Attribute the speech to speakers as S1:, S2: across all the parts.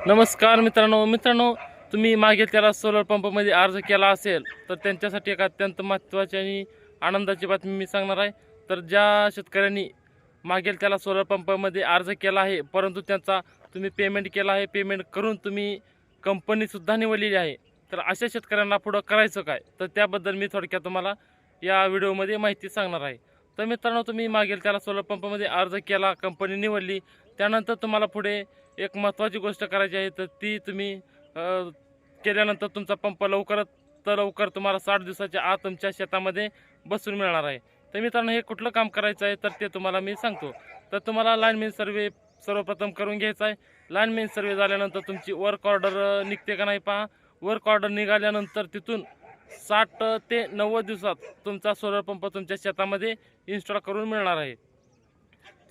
S1: नमस्कार मित्रांनो, तुम्ही मागे त्याला सोलर पंपमध्ये अर्ज केला असेल तर त्यांच्यासाठी एक अत्यंत महत्त्वाची आणि आनंदाची बातमी मी सांगणार आहे। तर ज्या शेतकऱ्यांनी मागेल त्याला सोलर पंपामध्ये अर्ज केला आहे परंतु त्यांचा तुम्ही पेमेंट केला आहे, पेमेंट करून तुम्ही कंपनीसुद्धा निवडलेली आहे, तर अशा शेतकऱ्यांना पुढं करायचं काय, तर त्याबद्दल मी थोडक्यात तुम्हाला या व्हिडिओमध्ये माहिती सांगणार आहे। तर मित्रांनो, तुम्ही मागेल त्याला सोलर पंपामध्ये अर्ज केला, कंपनी निवडली, त्यानंतर तुम्हाला पुढे एक महत्त्वाची गोष्ट करायची आहे, तर ती तुम्ही केल्यानंतर तुमचा पंप लवकरात लवकर तुम्हाला 60 दिवसाच्या आत तुमच्या शेतामध्ये बसून मिळणार आहे। तर मित्रांनो, हे कुठलं काम करायचं आहे तर ते तुम्हाला मी सांगतो। तर तुम्हाला लाईनमॅन सर्वे सर्वप्रथम करून घ्यायचा आहे। लाईनमॅन सर्वे झाल्यानंतर तुमची वर्क ऑर्डर निघते का नाही पहा। वर्क ऑर्डर निघाल्यानंतर तिथून 60 ते 90 दिवसात तुमचा सोलर पंप तुमच्या शेतामध्ये इन्स्टॉल करून मिळणार आहे।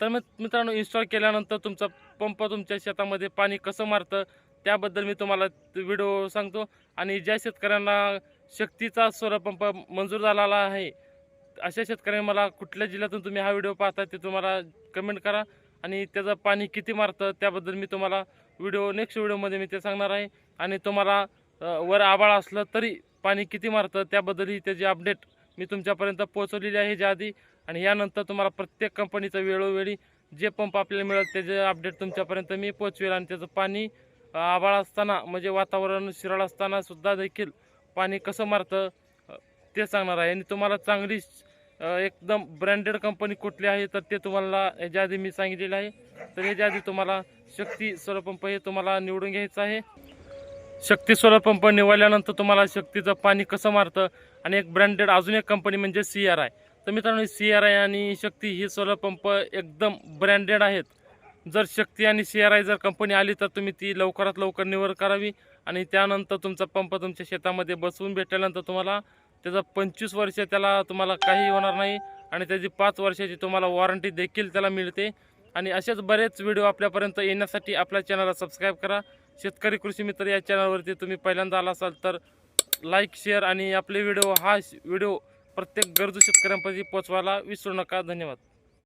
S1: तर मित्रांनो, इन्स्टॉल केल्यानंतर तुमचा पंप तुमच्या शेतामध्ये पाणी कसं मारतं त्याबद्दल मी तुम्हाला व्हिडिओ सांगतो। आणि ज्या शेतकऱ्यांना शक्तीचा सोलर पंप मंजूर झालेला आहे अशा शेतकऱ्यांनी मला कुठल्या जिल्ह्यातून तुम्ही हा व्हिडिओ पाहता ते तुम्हाला कमेंट करा, आणि त्याचं पाणी किती मारतं त्याबद्दल मी तुम्हाला नेक्स्ट व्हिडिओमध्ये मी ते सांगणार आहे। आणि तुम्हाला वर आभाळ असलं तरी पाणी किती मारतं त्याबद्दलही त्याची अपडेट मी तुमच्यापर्यंत पोहोचवलेली आहे ह्याच्या आधी। आणि यानंतर तुम्हाला प्रत्येक कंपनीचं वेळोवेळी जे पंप आपल्याला मिळेल त्याचे अपडेट तुमच्यापर्यंत मी पोहोचवेल। आणि त्याचं पाणी आभाळ असताना म्हणजे वातावरण शिराळ असताना सुद्धा देखील पाणी कसं मारतं ते सांगणार आहे। आणि तुम्हाला चांगली एकदम ब्रँडेड कंपनी कुठली आहे तर ते तुम्हाला याच्या आधी मी सांगितलेलं आहे। तर याच्या आधी तुम्हाला शक्ती सोलर पंप हे तुम्हाला निवडून घ्यायचं आहे। शक्ती सोलर पंप निवडल्यानंतर तुम्हाला शक्तीचं पाणी कसं मारतं आणि एक ब्रँडेड अजून एक कंपनी म्हणजे CRI। तर मित्रांनो, CRI आणि शक्ती ही सोलर पंप एकदम ब्रँडेड आहेत। जर शक्ती आणि CRI जर कंपनी आली तर तुम्ही ती लवकरात लवकर निवड करावी। आणि त्यानंतर तुमचा पंप तुमच्या शेतामध्ये बसवून भेटल्यानंतर तुम्हाला त्याचं 25 वर्ष त्याला तुम्हाला काही होणार नाही, आणि त्याची 5 वर्षाची तुम्हाला वॉरंटी देखील त्याला मिळते। आणि असेच बरेच व्हिडिओ आपल्यापर्यंत येण्यासाठी आपल्या चॅनलला सबस्क्राईब करा। शेतकरी कृषी मित्र या चॅनलवरती तुम्ही पहिल्यांदा आला असाल तर लाईक, शेअर आणि आपले व्हिडिओ प्रत्येक गरजू शेतकऱ्यांपर्यंत पोहोचवायला विसरू नका। धन्यवाद।